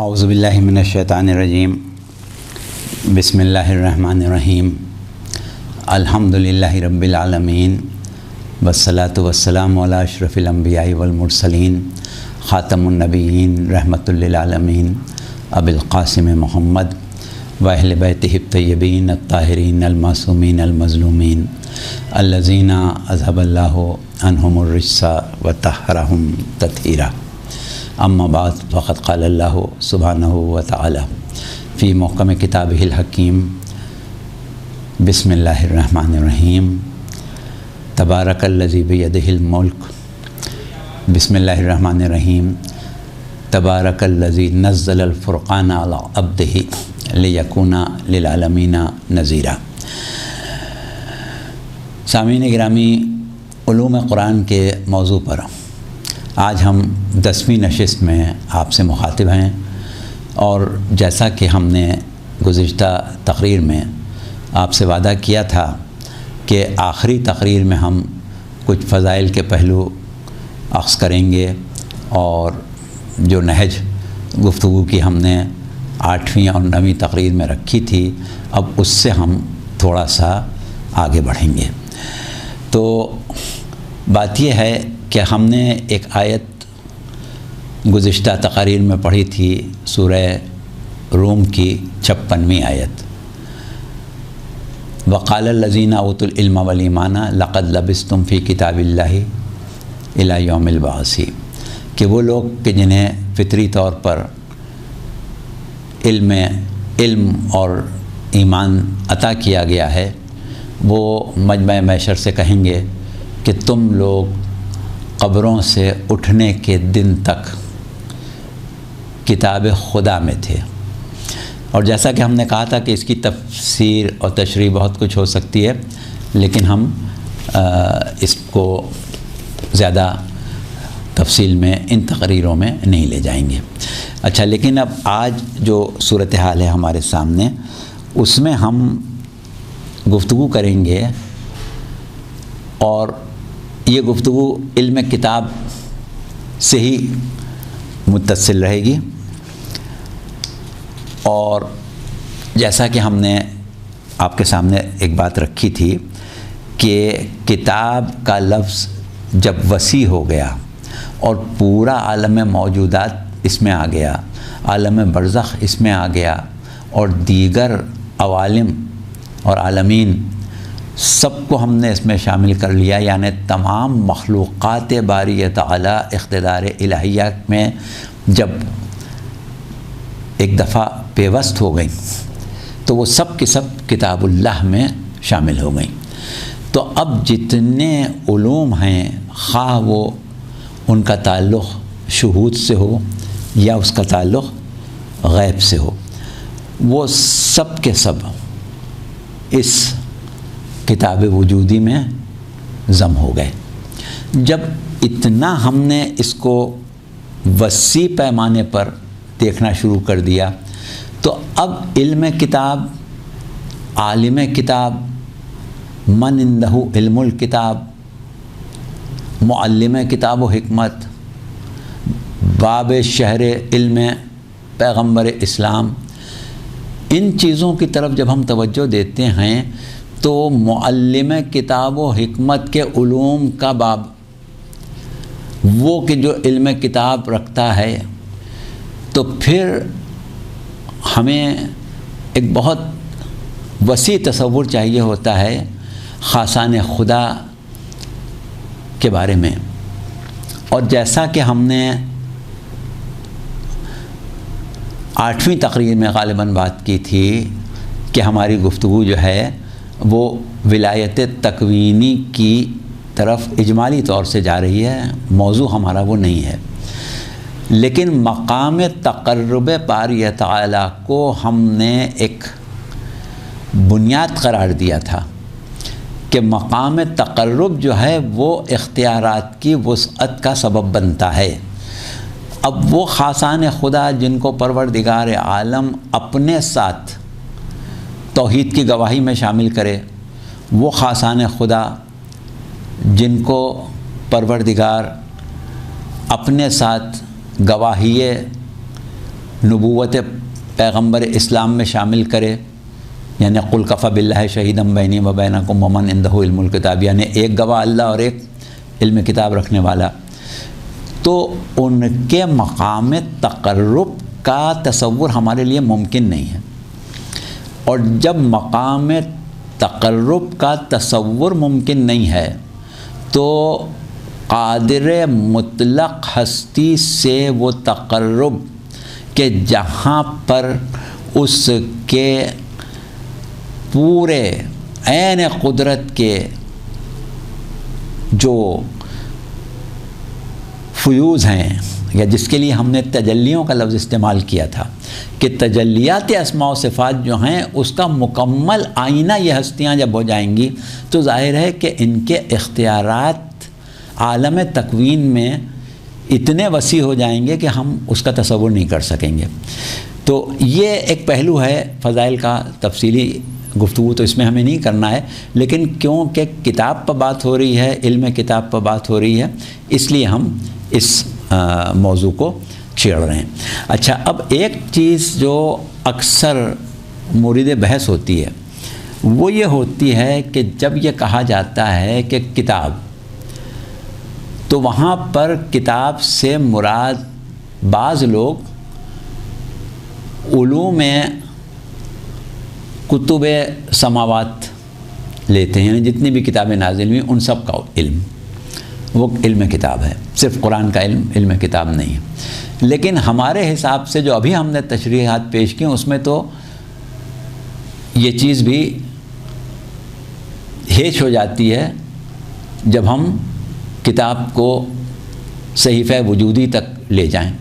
اعوذ باللہ من الشیطان الرجیم بسم اللہ الرحمن الرحیم الحمد للہ رب العالمین والصلاة والسلام علی اشرف الانبیاء والمرسلین خاتم النبیین رحمۃ للعالمین ابی القاسم محمد و اہل بیتہ الطیبین الطاہرین المعصومین المظلومین الذین اذھب اللہ عنہم الرجس وطہرہم تطہیرا اما بعد فقد قال اللہ سبحانہ وتعالی فی محکم کتابہ الحکیم بسم اللہ الرحمن الرحیم تبارک الذی بیدہ الملک بسم اللہ الرحمن الرحیم تبارک الذی نزل الفرقان علی عبدہ لیکون للعالمین نذیرا۔ سامعین گرامی، علوم قرآن کے موضوع پر آج ہم 10ویں نشست میں آپ سے مخاطب ہیں، اور جیسا کہ ہم نے گزشتہ تقریر میں آپ سے وعدہ کیا تھا کہ آخری تقریر میں ہم کچھ فضائل کے پہلو اخذ کریں گے، اور جو نہج گفتگو کی ہم نے 8ویں اور 9ویں تقریر میں رکھی تھی، اب اس سے ہم تھوڑا سا آگے بڑھیں گے۔ تو بات یہ ہے کہ ہم نے ایک آیت گزشتہ تقاریر میں پڑھی تھی، سورہ روم کی 56ویں آیت، وقال الذین اوتوا العلم والایمان لقد لبثتم فی کتاب اللہ الی یوم البعث، کہ وہ لوگ کہ جنہیں فطری طور پر علم اور ایمان عطا کیا گیا ہے، وہ مجمع محشر سے کہیں گے کہ تم لوگ قبروں سے اٹھنے کے دن تک کتاب خدا میں تھے۔ اور جیسا کہ ہم نے کہا تھا کہ اس کی تفسیر اور تشریح بہت کچھ ہو سکتی ہے، لیکن ہم اس کو زیادہ تفصیل میں ان تقریروں میں نہیں لے جائیں گے۔ اچھا، لیکن اب آج جو صورتحال ہے ہمارے سامنے، اس میں ہم گفتگو کریں گے، اور یہ گفتگو علم کتاب سے ہی متصل رہے گی۔ اور جیسا کہ ہم نے آپ کے سامنے ایک بات رکھی تھی کہ کتاب کا لفظ جب وسیع ہو گیا اور پورا عالم موجودات اس میں آ گیا، عالم برزخ اس میں آ گیا، اور دیگر عوالم اور عالمین سب کو ہم نے اس میں شامل کر لیا، یعنی تمام مخلوقات باری تعالی اقتدار الہیہ میں جب ایک دفعہ پیوست ہو گئیں تو وہ سب کی سب کتاب اللہ میں شامل ہو گئیں۔ تو اب جتنے علوم ہیں، خواہ وہ ان کا تعلق شہود سے ہو یا اس کا تعلق غیب سے ہو، وہ سب کے سب اس کتاب وجودی میں ضم ہو گئے۔ جب اتنا ہم نے اس کو وسیع پیمانے پر دیکھنا شروع کر دیا، تو اب علم کتاب، عالم کتاب، من عنده علم الکتاب، معلم کتاب و حکمت، باب شہر علم پیغمبر اسلام، ان چیزوں کی طرف جب ہم توجہ دیتے ہیں تو معلم کتاب و حکمت کے علوم کا باب، وہ کہ جو علم کتاب رکھتا ہے، تو پھر ہمیں ایک بہت وسیع تصور چاہیے ہوتا ہے خاصان خدا کے بارے میں۔ اور جیسا کہ ہم نے 8ویں تقریر میں غالباً بات کی تھی کہ ہماری گفتگو جو ہے وہ ولایت تکوینی کی طرف اجمالی طور سے جا رہی ہے، موضوع ہمارا وہ نہیں ہے، لیکن مقام تقرب باری تعالی کو ہم نے ایک بنیاد قرار دیا تھا کہ مقام تقرب جو ہے وہ اختیارات کی وسعت کا سبب بنتا ہے۔ اب وہ خاصان خدا جن کو پروردگار عالم اپنے ساتھ توحید کی گواہی میں شامل کرے، وہ خاصان خدا جن کو پروردگار اپنے ساتھ گواہی نبوت پیغمبر اسلام میں شامل کرے، یعنی قل کفی باللہ شہیدا بینی و بینکم ومن عندہ علم الکتاب، یعنی ایک گواہ اللہ اور ایک علم کتاب رکھنے والا، تو ان کے مقام تقرب کا تصور ہمارے لیے ممکن نہیں ہے۔ اور جب مقام تقرب کا تصور ممکن نہیں ہے تو قادر مطلق ہستی سے وہ تقرب کہ جہاں پر اس کے پورے عین قدرت کے جو فیوز ہیں، یا جس کے لیے ہم نے تجلیوں کا لفظ استعمال کیا تھا کہ تجلیات اسماء و صفات جو ہیں اس کا مکمل آئینہ یہ ہستیاں جب ہو جائیں گی تو ظاہر ہے کہ ان کے اختیارات عالم تکوین میں اتنے وسیع ہو جائیں گے کہ ہم اس کا تصور نہیں کر سکیں گے۔ تو یہ ایک پہلو ہے فضائل کا، تفصیلی گفتگو تو اس میں ہمیں نہیں کرنا ہے، لیکن کیونکہ کتاب پر بات ہو رہی ہے، علم کتاب پر بات ہو رہی ہے، اس لیے ہم اس موضوع کو چھیڑ رہے ہیں۔ اچھا، اب ایک چیز جو اکثر مورد بحث ہوتی ہے وہ یہ ہوتی ہے کہ جب یہ کہا جاتا ہے کہ کتاب، تو وہاں پر کتاب سے مراد بعض لوگ علوم کتب سماوات لیتے ہیں، یعنی جتنی بھی کتابیں نازل ہوئی ان سب کا علم وہ علم کتاب ہے، صرف قرآن کا علم علم کتاب نہیں ہے۔ لیکن ہمارے حساب سے جو ابھی ہم نے تشریحات پیش کی اس میں تو یہ چیز بھی ہیچ ہو جاتی ہے جب ہم کتاب کو صحیفہ وجودی تک لے جائیں۔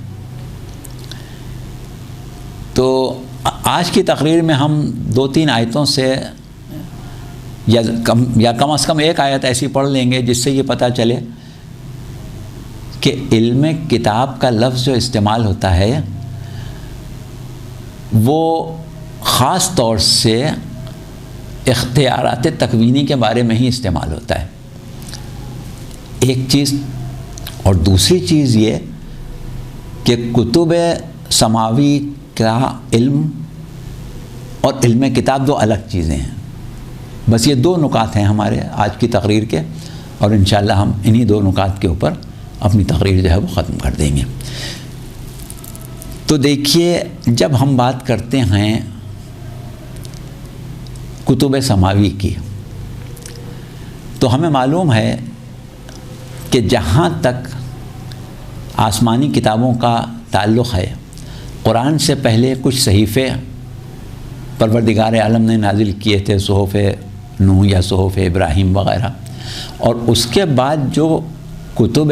تو آج کی تقریر میں ہم 2-3 آیتوں سے یا کم از کم ایک آیت ایسی پڑھ لیں گے جس سے یہ پتہ چلے کہ علم کتاب کا لفظ جو استعمال ہوتا ہے وہ خاص طور سے اختیارات تکوینی کے بارے میں ہی استعمال ہوتا ہے، ایک چیز۔ اور دوسری چیز یہ کہ کتب سماوی کا علم اور علم کتاب دو الگ چیزیں ہیں۔ بس یہ 2 نکات ہیں ہمارے آج کی تقریر کے، اور انشاءاللہ ہم انہی 2 نکات کے اوپر اپنی تقریر جو ہے وہ ختم کر دیں گے۔ تو دیکھیے، جب ہم بات کرتے ہیں کتب سماوی کی تو ہمیں معلوم ہے کہ جہاں تک آسمانی کتابوں کا تعلق ہے، قرآن سے پہلے کچھ صحیفے پروردگار عالم نے نازل کیے تھے، صحف نوح یا صحف ابراہیم وغیرہ، اور اس کے بعد جو کتب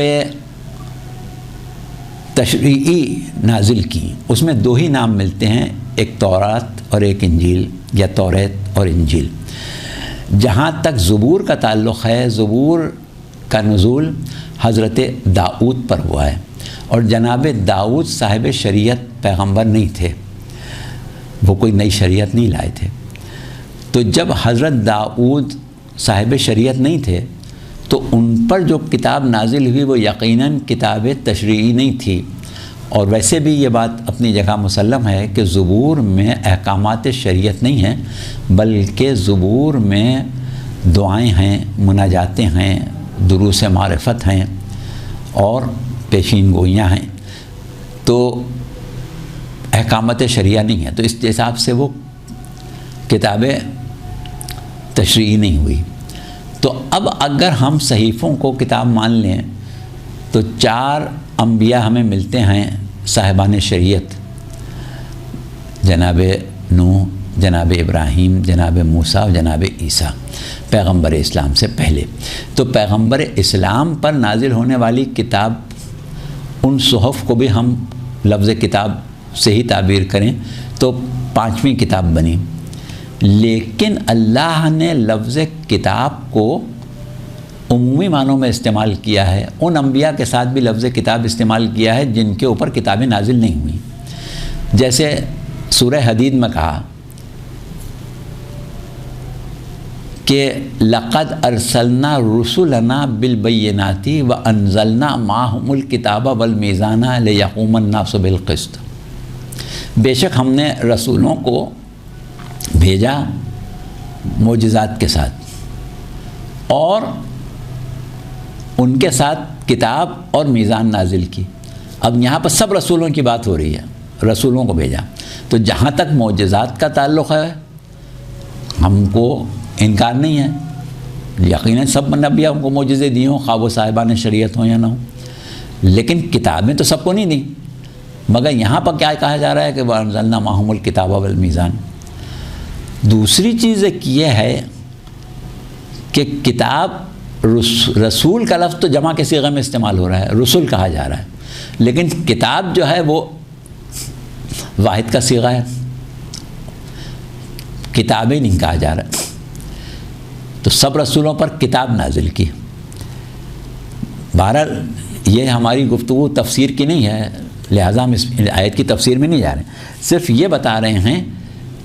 تشریعی نازل کی اس میں 2 ہی نام ملتے ہیں، ایک تورات اور ایک انجیل، یا توریت اور انجیل۔ جہاں تک زبور کا تعلق ہے، زبور کا نزول حضرت داؤد پر ہوا ہے، اور جناب داؤد صاحب شریعت پیغمبر نہیں تھے، وہ کوئی نئی شریعت نہیں لائے تھے۔ تو جب حضرت داؤد صاحب شریعت نہیں تھے تو ان پر جو کتاب نازل ہوئی وہ یقیناً کتاب تشریعی نہیں تھی، اور ویسے بھی یہ بات اپنی جگہ مسلم ہے کہ زبور میں احکامات شریعت نہیں ہیں، بلکہ زبور میں دعائیں ہیں، مناجاتیں ہیں، دروس معرفت ہیں اور پیشین گوئیاں ہیں، تو احکامات شریعہ نہیں ہیں۔ تو اس حساب سے وہ کتابیں تشریعی نہیں ہوئی۔ تو اب اگر ہم صحیفوں کو کتاب مان لیں تو 4 انبیاء ہمیں ملتے ہیں صاحبان شریعت، جناب نوح، جناب ابراہیم، جناب موسیٰ اور جناب عیسیٰ، پیغمبر اسلام سے پہلے۔ تو پیغمبر اسلام پر نازل ہونے والی کتاب، ان صحف کو بھی ہم لفظ کتاب سے ہی تعبیر کریں تو 5ویں کتاب بنی، لیکن اللہ نے لفظ کتاب کو عمومی معنوں میں استعمال کیا ہے، ان انبیاء کے ساتھ بھی لفظ کتاب استعمال کیا ہے جن کے اوپر کتابیں نازل نہیں ہوئیں۔ جیسے سورہ حدید میں کہا کہ لقد ارسلنا رسلنا بالبینات وانزلنا معهم الکتاب والمیزان لیقوم الناس بالقسط۔ بے شک ہم نے رسولوں کو بھیجا معجزات کے ساتھ اور ان کے ساتھ کتاب اور میزان نازل کی۔ اب یہاں پر سب رسولوں کی بات ہو رہی ہے، رسولوں کو بھیجا۔ تو جہاں تک معجزات کا تعلق ہے ہم کو انکار نہیں ہے، یقیناً سب نبیوں کو معجزے دی ہوں، خواہ وہ صاحبان شریعت ہوں یا نہ ہوں، لیکن کتابیں تو سب کو نہیں دیں۔ مگر یہاں پر کیا کہا جا رہا ہے کہ وَأَنزَلْنَا مَعَهُمُ الْكِتَابَ وَالْمِيزَانَ۔ دوسری چیز ایک یہ ہے کہ کتاب، رسول کا لفظ تو جمع کے صیغے میں استعمال ہو رہا ہے، رسول کہا جا رہا ہے، لیکن کتاب جو ہے وہ واحد کا صیغہ ہے، کتابیں نہیں کہا جا رہا۔ تو سب رسولوں پر کتاب نازل کی۔ بہرحال یہ ہماری گفتگو تفسیر کی نہیں ہے، لہٰذا ہم اس آیت کی تفسیر میں نہیں جا رہے ہیں، صرف یہ بتا رہے ہیں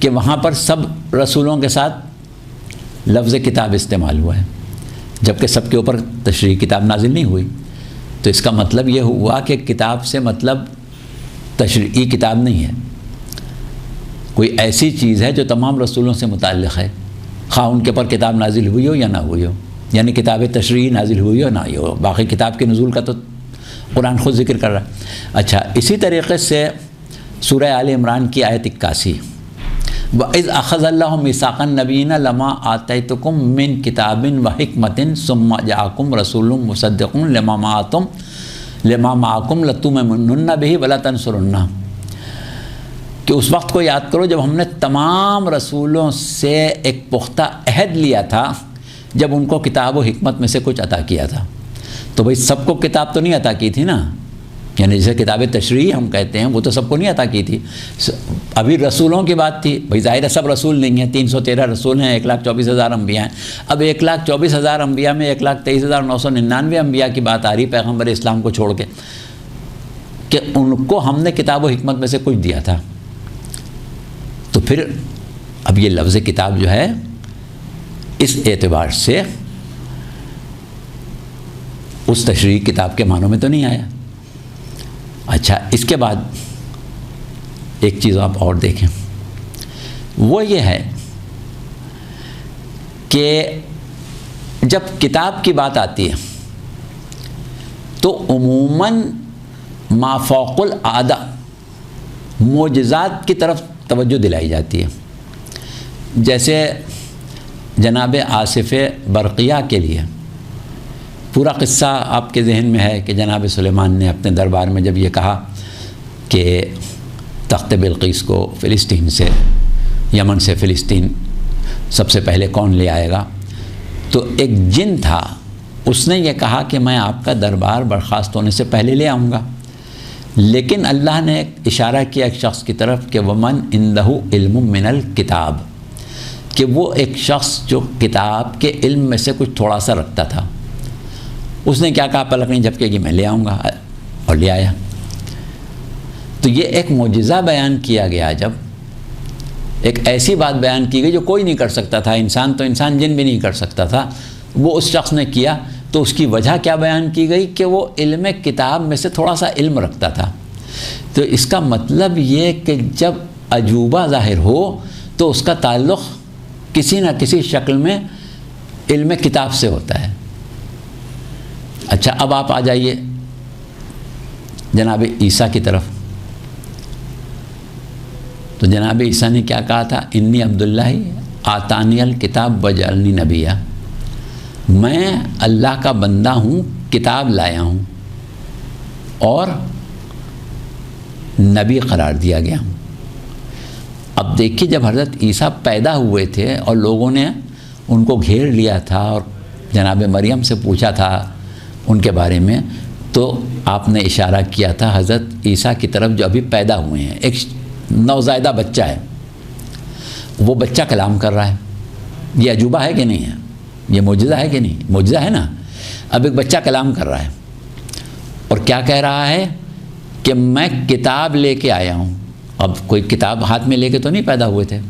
کہ وہاں پر سب رسولوں کے ساتھ لفظ کتاب استعمال ہوا ہے، جبکہ سب کے اوپر تشریح کتاب نازل نہیں ہوئی۔ تو اس کا مطلب یہ ہوا کہ کتاب سے مطلب تشریعی کتاب نہیں ہے، کوئی ایسی چیز ہے جو تمام رسولوں سے متعلق ہے، خواہ ان کے پر کتاب نازل ہوئی ہو یا نہ ہوئی ہو، یعنی کتاب تشریعی نازل ہوئی ہو نہ ہوئی ہو۔ باقی کتاب کے نزول کا تو قرآن خود ذکر کر رہا ہے۔ اچھا، اسی طریقے سے سورہ آل عمران کی آیت 81، وَإِذْ أَخَذَ اللَّهُ مِيثَاقَ النَّبِيِّينَ لَمَا آتَيْتُكُم مِّن كِتَابٍ وَحِكْمَةٍ ثُمَّ جَاءَكُمْ رَسُولٌ مُّصَدِّقٌ لِّمَا مَعَكُمْ لَتُؤْمِنُنَّ بِهِ وَلَتَنصُرُنَّهُ۔ کہ اس وقت کو یاد کرو جب ہم نے تمام رسولوں سے ایک پختہ عہد لیا تھا، جب ان کو کتاب و حکمت میں سے کچھ عطا کیا تھا۔ تو بھئی سب کو کتاب تو نہیں عطا کی تھی نا، یعنی جسے کتاب تشریعی ہم کہتے ہیں وہ تو سب کو نہیں عطا کی تھی، ابھی رسولوں کی بات تھی۔ بھئی ظاہر ہے سب رسول نہیں ہیں، 313 رسول ہیں، 1,24,000 انبیاء ہیں۔ اب 1,24,000 انبیاء میں 1,23,999 انبیاء کی بات آ رہی پیغمبر اسلام کو چھوڑ کے، کہ ان کو ہم نے کتاب و حکمت میں سے کچھ دیا تھا۔ تو پھر اب یہ لفظ کتاب جو ہے اس اعتبار سے اس تشریعی کتاب کے معنوں میں تو نہیں آیا۔ اچھا، اس کے بعد ایک چیز آپ اور دیکھیں، وہ یہ ہے کہ جب کتاب کی بات آتی ہے تو عموماً ما فوق العادہ معجزات کی طرف توجہ دلائی جاتی ہے۔ جیسے جناب آصف برقیہ کے لیے پورا قصہ آپ کے ذہن میں ہے کہ جناب سلیمان نے اپنے دربار میں جب یہ کہا کہ تخت بلقیس کو فلسطین سے، یمن سے فلسطین سب سے پہلے کون لے آئے گا، تو ایک جن تھا، اس نے یہ کہا کہ میں آپ کا دربار برخاست ہونے سے پہلے لے آؤں گا، لیکن اللہ نے اشارہ کیا ایک شخص کی طرف کہ ومن عندہ علم من الکتاب، کہ وہ ایک شخص جو کتاب کے علم میں سے کچھ تھوڑا سا رکھتا تھا۔ اس نے کیا کہا، پلک نہیں جھپکے گی، میں لے آؤں گا، اور لے آیا۔ تو یہ ایک معجزہ بیان کیا گیا، جب ایک ایسی بات بیان کی گئی جو کوئی نہیں کر سکتا تھا، انسان تو انسان، جن بھی نہیں کر سکتا تھا، وہ اس شخص نے کیا۔ تو اس کی وجہ کیا بیان کی گئی کہ وہ علم کتاب میں سے تھوڑا سا علم رکھتا تھا۔ تو اس کا مطلب یہ کہ جب عجوبہ ظاہر ہو تو اس کا تعلق کسی نہ کسی شکل میں علم کتاب سے ہوتا ہے۔ اچھا، اب آپ آ جائیے جناب عیسیٰ کی طرف۔ تو جناب عیسیٰ نے کیا کہا تھا، انی عبداللہ آتانی الکتاب وجعلنی نبیہ، میں اللہ کا بندہ ہوں، کتاب لایا ہوں اور نبی قرار دیا گیا ہوں۔ اب دیکھیے جب حضرت عیسیٰ پیدا ہوئے تھے اور لوگوں نے ان کو گھیر لیا تھا اور جناب مریم سے پوچھا تھا ان کے بارے میں، تو آپ نے اشارہ کیا تھا حضرت عیسیٰ کی طرف جو ابھی پیدا ہوئے ہیں، ایک نوزائیدہ بچہ ہے، وہ بچہ کلام کر رہا ہے۔ یہ عجوبہ ہے کہ نہیں ہے؟ یہ معجزہ ہے کہ نہیں؟ معجزہ ہے نا۔ اب ایک بچہ کلام کر رہا ہے اور کیا کہہ رہا ہے کہ میں کتاب لے کے آیا ہوں۔ اب کوئی کتاب ہاتھ میں لے کے تو نہیں پیدا ہوئے تھے،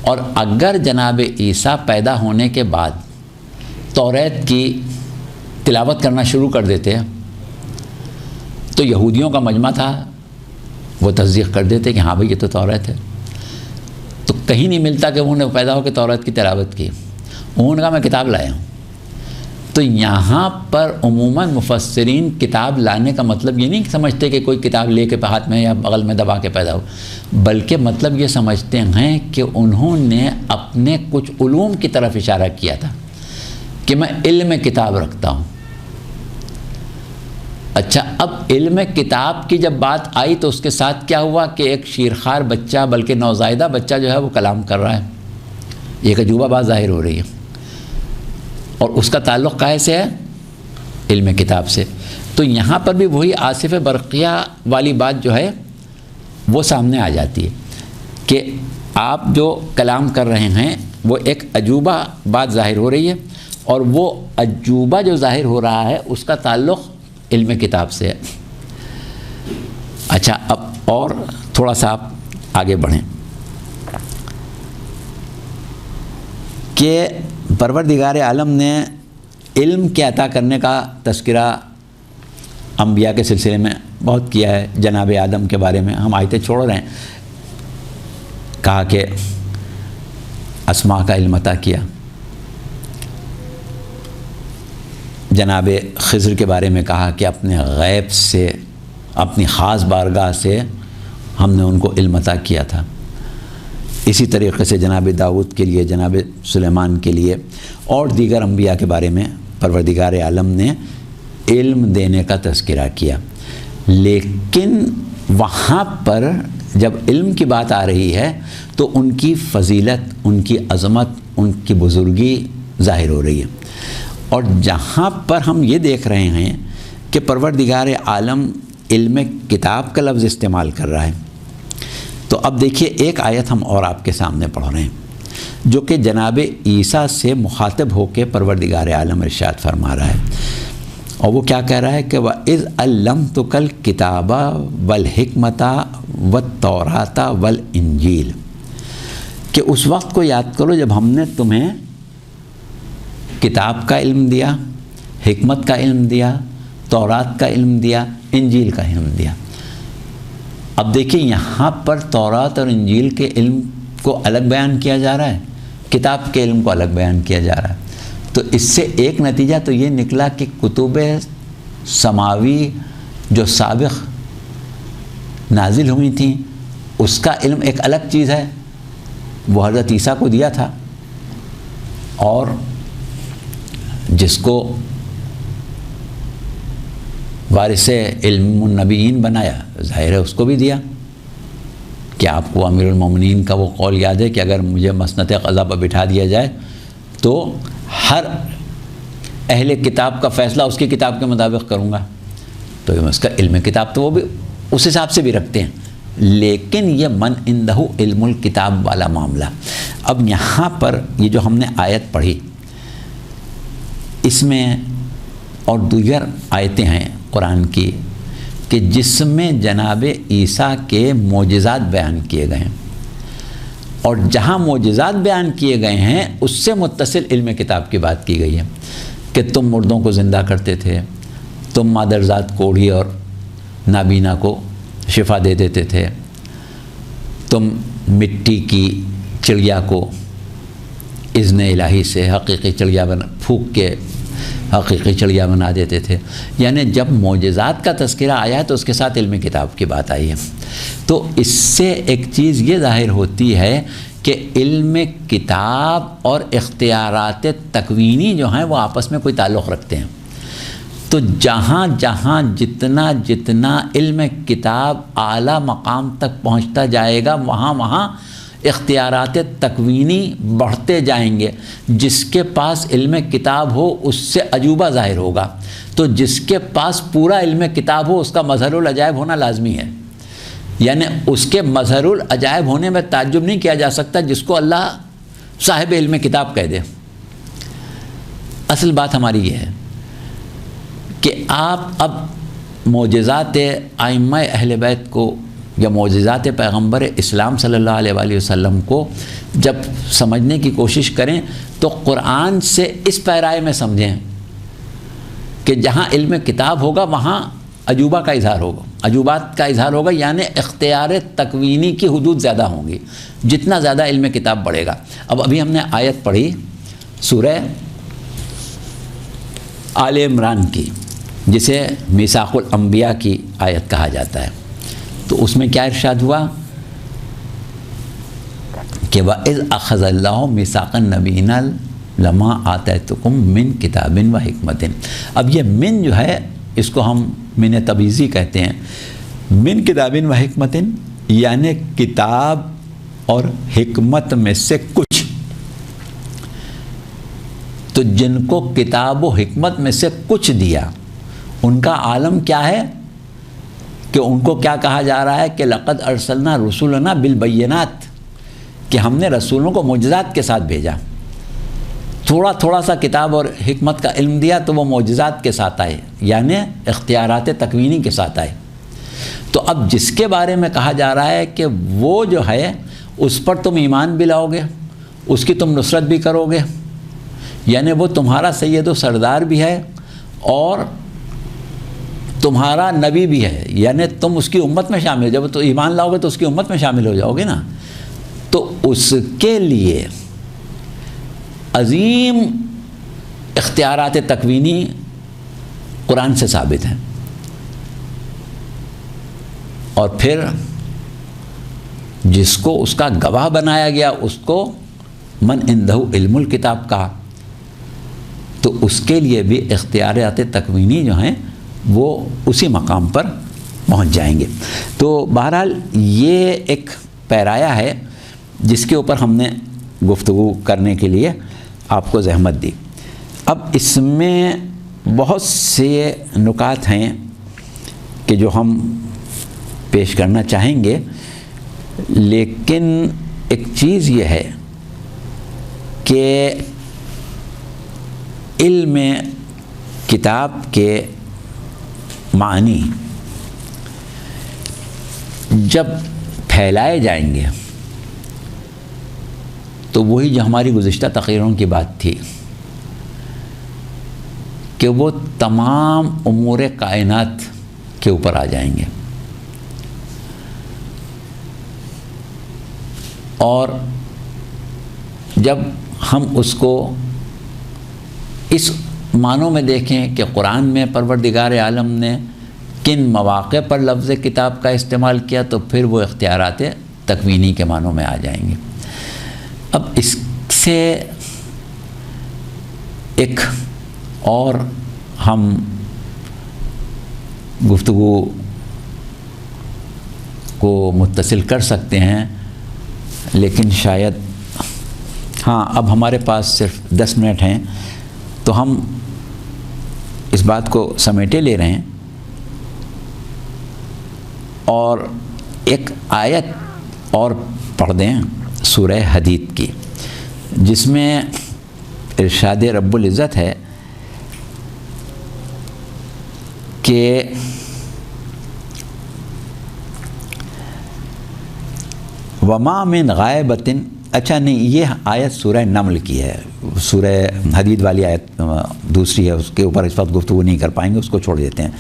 اور اگر جناب عیسیٰ پیدا ہونے کے بعد توریت کی تلاوت کرنا شروع کر دیتے تو یہودیوں کا مجمع تھا وہ تصدیق کر دیتے کہ ہاں بھئی یہ تو توریت ہے۔ تو کہیں نہیں ملتا کہ انہوں نے پیدا ہو کے توریت کی تلاوت کی، انہوں نے کہا میں کتاب لایا ہوں۔ تو یہاں پر عموماً مفسرین کتاب لانے کا مطلب یہ نہیں سمجھتے کہ کوئی کتاب لے کے ہاتھ میں یا بغل میں دبا کے پیدا ہو، بلکہ مطلب یہ سمجھتے ہیں کہ انہوں نے اپنے کچھ علوم کی طرف اشارہ کیا تھا کہ میں علم کتاب رکھتا ہوں۔ اچھا، اب علم کتاب کی جب بات آئی تو اس کے ساتھ کیا ہوا کہ ایک شیرخوار بچہ، بلکہ نوزائیدہ بچہ جو ہے وہ کلام کر رہا ہے، ایک عجوبہ بات ظاہر ہو رہی ہے، اور اس کا تعلق کہے سے ہے؟ علم کتاب سے۔ تو یہاں پر بھی وہی آصف برقیہ والی بات جو ہے وہ سامنے آ جاتی ہے کہ آپ جو کلام کر رہے ہیں وہ ایک عجوبہ بات ظاہر ہو رہی ہے، اور وہ عجوبہ جو ظاہر ہو رہا ہے اس کا تعلق علم کتاب سے ہے۔ اچھا، اب اور تھوڑا سا آپ آگے بڑھیں کہ پروردگار عالم نے علم کے عطا کرنے کا تذکرہ انبیاء کے سلسلے میں بہت کیا ہے۔ جناب آدم کے بارے میں ہم آیتیں چھوڑ رہے ہیں، کہا کہ اسماء کا علم عطا کیا۔ جناب خضر کے بارے میں کہا کہ اپنے غیب سے، اپنی خاص بارگاہ سے ہم نے ان کو علم عطا کیا تھا۔ اسی طریقے سے جناب داؤد کے لیے، جناب سلیمان کے لیے اور دیگر انبیاء کے بارے میں پروردگار عالم نے علم دینے کا تذکرہ کیا۔ لیکن وہاں پر جب علم کی بات آ رہی ہے تو ان کی فضیلت، ان کی عظمت، ان کی بزرگی ظاہر ہو رہی ہے۔ اور جہاں پر ہم یہ دیکھ رہے ہیں کہ پروردگار عالم علم کتاب کا لفظ استعمال کر رہا ہے، تو اب دیکھیے ایک آیت ہم اور آپ کے سامنے پڑھ رہے ہیں جو کہ جناب عیسیٰ سے مخاطب ہو کے پروردگار عالم ارشاد فرما رہا ہے، اور وہ کیا کہہ رہا ہے کہ وَإِذْ عَلَّمْتُكَ الْكِتَابَ وَالْحِكْمَةَ وَالتَّوْرَاةَ وَالْإِنْجِيلَ، کہ اس وقت کو یاد کرو جب ہم نے تمہیں کتاب کا علم دیا، حکمت کا علم دیا، تورات کا علم دیا، انجیل کا علم دیا۔ اب دیکھیں یہاں پر تورات اور انجیل کے علم کو الگ بیان کیا جا رہا ہے، کتاب کے علم کو الگ بیان کیا جا رہا ہے۔ تو اس سے ایک نتیجہ تو یہ نکلا کہ کتب سماوی جو سابق نازل ہوئی تھیں اس کا علم ایک الگ چیز ہے، وہ حضرت عیسیٰ کو دیا تھا، اور جس کو وارث علم النبیین بنایا ظاہر ہے اس کو بھی دیا۔ کہ آپ کو امیر المومنین کا وہ قول یاد ہے کہ اگر مجھے مسند قضا پر بٹھا دیا جائے تو ہر اہل کتاب کا فیصلہ اس کی کتاب کے مطابق کروں گا، تو اس کا علم کتاب تو وہ بھی اس حساب سے بھی رکھتے ہیں، لیکن یہ من عندہ علم الکتاب والا معاملہ۔ اب یہاں پر یہ جو ہم نے آیت پڑھی اس میں اور دیگر آیتیں ہیں قرآن کی کہ جس میں جناب عیسیٰ کے معجزات بیان کیے گئے ہیں، اور جہاں معجزات بیان کیے گئے ہیں اس سے متصل علم کتاب کی بات کی گئی ہے کہ تم مردوں کو زندہ کرتے تھے، تم مادرزاد کوڑھی اور نابینا کو شفا دے دیتے تھے، تم مٹی کی چڑیا کو اذن الہی سے حقیقی چڑیا پھونک کے حقیقی چڑیا بنا دیتے تھے۔ یعنی جب معجزات کا تذکرہ آیا ہے تو اس کے ساتھ علم کتاب کی بات آئی ہے۔ تو اس سے ایک چیز یہ ظاہر ہوتی ہے کہ علم کتاب اور اختیارات تکوینی جو ہیں وہ آپس میں کوئی تعلق رکھتے ہیں۔ تو جہاں جہاں جتنا جتنا علم کتاب اعلیٰ مقام تک پہنچتا جائے گا وہاں وہاں اختیارات تکوینی بڑھتے جائیں گے۔ جس کے پاس علم کتاب ہو اس سے عجوبہ ظاہر ہوگا، تو جس کے پاس پورا علم کتاب ہو اس کا مظہر العجائب ہونا لازمی ہے۔ یعنی اس کے مظہر العجائب ہونے میں تعجب نہیں کیا جا سکتا جس کو اللہ صاحب علم کتاب کہہ دے۔ اصل بات ہماری یہ ہے کہ آپ اب معجزات ائمہ اہل بیت کو یا معجزات پیغمبر اسلام صلی اللہ علیہ وآلہ وسلم کو جب سمجھنے کی کوشش کریں تو قرآن سے اس پیرائے میں سمجھیں کہ جہاں علم کتاب ہوگا وہاں عجوبہ کا اظہار ہوگا، عجوبات کا اظہار ہوگا، یعنی اختیار تکوینی کی حدود زیادہ ہوں گی جتنا زیادہ علم کتاب بڑھے گا۔ اب ابھی ہم نے آیت پڑھی سورہ آل عمران کی، جسے میثاق الانبیاء کی آیت کہا جاتا ہے، تو اس میں کیا ارشاد ہوا کہ وَإِذْ أَخَذَ اللَّهُ مِيثَاقَ النَّبِيِّينَ لَمَا آتَيْتُكُم مِّن كِتَابٍ وَحِكْمَةٍ۔ اب یہ من جو ہے اس کو ہم من تبعیضی کہتے ہیں، من کتابٍ وحکمتٍ یعنی کتاب اور حکمت میں سے کچھ۔ تو جن کو کتاب و حکمت میں سے کچھ دیا ان کا عالم کیا ہے کہ ان کو کیا کہا جا رہا ہے کہ لقد ارسلنا رسولنا بالبینات، کہ ہم نے رسولوں کو معجزات کے ساتھ بھیجا۔ تھوڑا تھوڑا سا کتاب اور حکمت کا علم دیا تو وہ معجزات کے ساتھ آئے، یعنی اختیارات تکوینی کے ساتھ آئے۔ تو اب جس کے بارے میں کہا جا رہا ہے کہ وہ جو ہے اس پر تم ایمان بھی لاؤ گے، اس کی تم نصرت بھی کرو گے، یعنی وہ تمہارا سید و سردار بھی ہے اور تمہارا نبی بھی ہے، یعنی تم اس کی امت میں شامل، جب تو ایمان لاؤ گے تو اس کی امت میں شامل ہو جاؤ گے نا۔ تو اس کے لیے عظیم اختیارات تکوینی قرآن سے ثابت ہیں، اور پھر جس کو اس کا گواہ بنایا گیا اس کو من عندہ علم الکتاب کہا، تو اس کے لیے بھی اختیارات تکوینی جو ہیں وہ اسی مقام پر پہنچ جائیں گے۔ تو بہرحال یہ ایک پیرایا ہے جس کے اوپر ہم نے گفتگو کرنے کے لیے آپ کو زحمت دی۔ اب اس میں بہت سے نکات ہیں کہ جو ہم پیش کرنا چاہیں گے، لیکن ایک چیز یہ ہے کہ علم کتاب کے معنی جب پھیلائے جائیں گے تو وہی جو ہماری گزشتہ تقریروں کی بات تھی کہ وہ تمام امور کائنات کے اوپر آ جائیں گے، اور جب ہم اس کو اس معنوں میں دیکھیں کہ قرآن میں پروردگار عالم نے کن مواقع پر لفظ کتاب کا استعمال کیا، تو پھر وہ اختیارات تکوینی کے معنوں میں آ جائیں گے۔ اب اس سے ایک اور ہم گفتگو کو متصل کر سکتے ہیں، لیکن شاید ہاں اب ہمارے پاس صرف 10 منٹ ہیں تو ہم اس بات کو سمیٹے لے رہے ہیں اور ایک آیت اور پڑھ دیں سورہ حدید کی، جس میں ارشاد رب العزت ہے کہ وما من غائبۃ، اچھا نہیں یہ آیت سورہ نمل کی ہے، سورہ حدید والی آیت دوسری ہے، اس کے اوپر اس وقت گفتگو نہیں کر پائیں گے، اس کو چھوڑ دیتے ہیں۔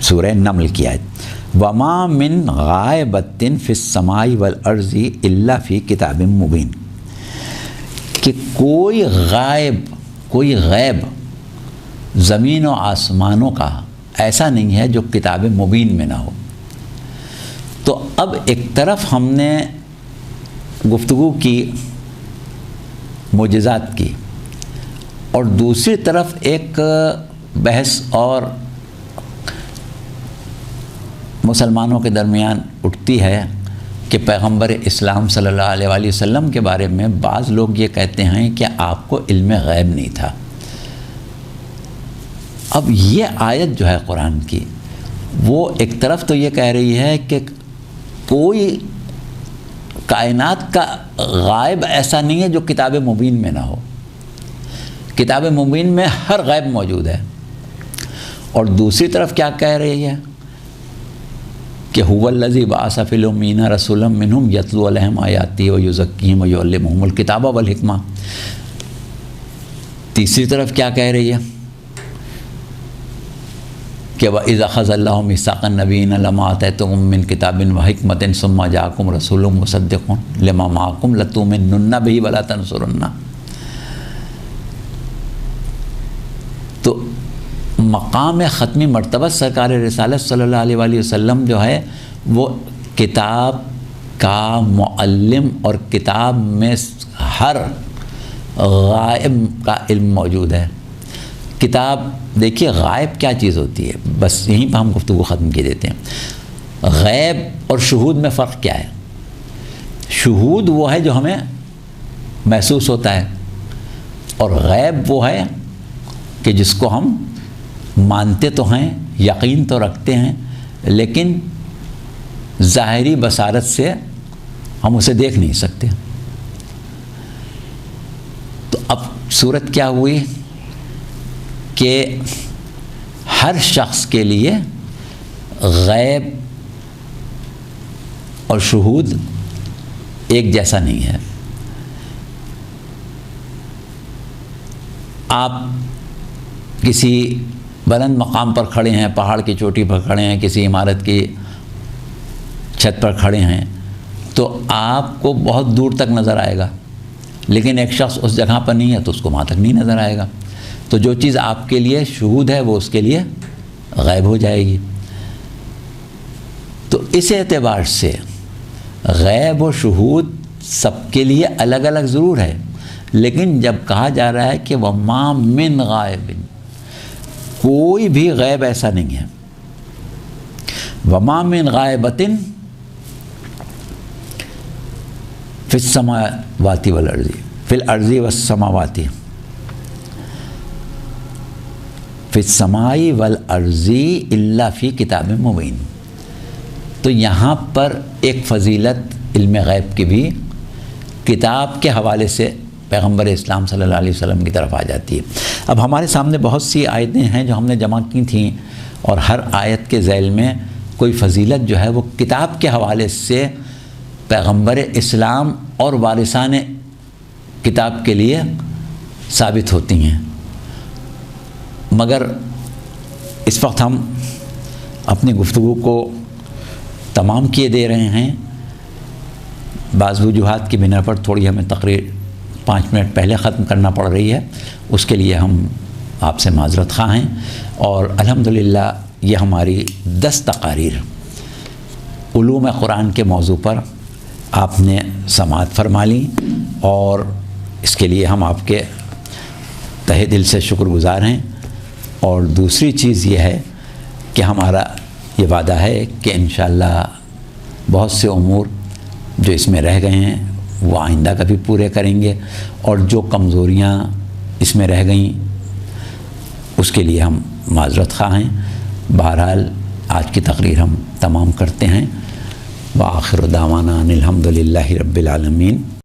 سورہ نمل کی آیت وما من غائبۃ فی السماء والارض الا فی کتاب مبین، کہ کوئی غیب زمین و آسمانوں کا ایسا نہیں ہے جو کتاب مبین میں نہ ہو۔ تو اب ایک طرف ہم نے گفتگو کی معجزات کی، اور دوسری طرف ایک بحث اور مسلمانوں کے درمیان اٹھتی ہے کہ پیغمبر اسلام صلی اللہ علیہ وآلہ وسلم کے بارے میں بعض لوگ یہ کہتے ہیں کہ آپ کو علم غیب نہیں تھا۔ اب یہ آیت جو ہے قرآن کی، وہ ایک طرف تو یہ کہہ رہی ہے کہ کوئی کائنات کا غائب ایسا نہیں ہے جو کتاب مبین میں نہ ہو، کتاب مبین میں ہر غیب موجود ہے، اور دوسری طرف کیا کہہ رہی ہے کہ هو الذی بعث فی الامین رسولا منہم یتلو علیہم آیاتہ ویزکیہم ویعلمہم الکتاب والحکمہ۔ تیسری طرف کیا کہہ رہی ہے کہ وَإِذَا أَخَذَ اللَّهُ مِيثَاقَ النَّبِيِّينَ لَمَا آتَيْتُكُم مِّن كِتَابٍ وَحِكْمَةٍ ثُمَّ جَاءَكُم رَّسُولٌ مُّصَدِّقٌ لِّمَا مَعَكُمْ لَتُؤْمِنُنَّ بِهِ وَلَا تَنصُرُنَّهُ۔ تو مقام ختمی مرتبہ سرکار رسالت صلی اللہ علیہ وآلہ وسلم جو ہے وہ کتاب کا معلم اور کتاب میں ہر غائب کا علم موجود ہے۔ کتاب دیکھیے غائب کیا چیز ہوتی ہے، بس یہیں پہ ہم گفتگو ختم کیے دیتے ہیں۔ غیب اور شہود میں فرق کیا ہے؟ شہود وہ ہے جو ہمیں محسوس ہوتا ہے، اور غیب وہ ہے کہ جس کو ہم مانتے تو ہیں، یقین تو رکھتے ہیں، لیکن ظاہری بصارت سے ہم اسے دیکھ نہیں سکتے۔ تو اب صورت کیا ہوئی کہ ہر شخص کے لیے غیب اور شہود ایک جیسا نہیں ہے۔ آپ کسی بلند مقام پر کھڑے ہیں، پہاڑ کی چوٹی پر کھڑے ہیں، کسی عمارت کی چھت پر کھڑے ہیں، تو آپ کو بہت دور تک نظر آئے گا، لیکن ایک شخص اس جگہ پر نہیں ہے تو اس کو وہاں تک نہیں نظر آئے گا۔ تو جو چیز آپ کے لیے شہود ہے وہ اس کے لیے غائب ہو جائے گی۔ تو اس اعتبار سے غیب و شہود سب کے لیے الگ الگ ضرور ہے، لیکن جب کہا جا رہا ہے کہ وَمَا مِن غائب، کوئی بھی غیب ایسا نہیں ہے۔ وَمَا مِن غائبَةٍ فِي السَّمَاوَاتِ وَالْأَرْضِ فِي الْأَرْضِ وَالسَّمَاوَاتِ فِي السَّمَاءِ وَالْأَرْضِ إِلَّا فِي كِتَابٍ مُبِينٍ۔ تو یہاں پر ایک فضیلت علم غیب کی بھی کتاب کے حوالے سے پیغمبر اسلام صلی اللہ علیہ وسلم کی طرف آ جاتی ہے۔ اب ہمارے سامنے بہت سی آیتیں ہیں جو ہم نے جمع کی تھیں، اور ہر آیت کے ذیل میں کوئی فضیلت جو ہے وہ کتاب کے حوالے سے پیغمبر اسلام اور وارثان کتاب کے لیے ثابت ہوتی ہیں۔ مگر اس وقت ہم اپنی گفتگو کو تمام کیے دے رہے ہیں، بعض وجوہات کی بنا پر تھوڑی ہمیں تقریر 5 منٹ پہلے ختم کرنا پڑ رہی ہے، اس کے لیے ہم آپ سے معذرت خواہ ہیں۔ اور الحمدللہ یہ ہماری 10 تقاریر علوم قرآن کے موضوع پر آپ نے سماعت فرما لی، اور اس کے لیے ہم آپ کے تہہ دل سے شکر گزار ہیں۔ اور دوسری چیز یہ ہے کہ ہمارا یہ وعدہ ہے کہ انشاءاللہ بہت سے امور جو اس میں رہ گئے ہیں وہ آئندہ کبھی پورے کریں گے، اور جو کمزوریاں اس میں رہ گئیں اس کے لیے ہم معذرت خواہ ہیں۔ بہرحال آج کی تقریر ہم تمام کرتے ہیں۔ وآخر دعوانا ان الحمد للہ رب العالمین۔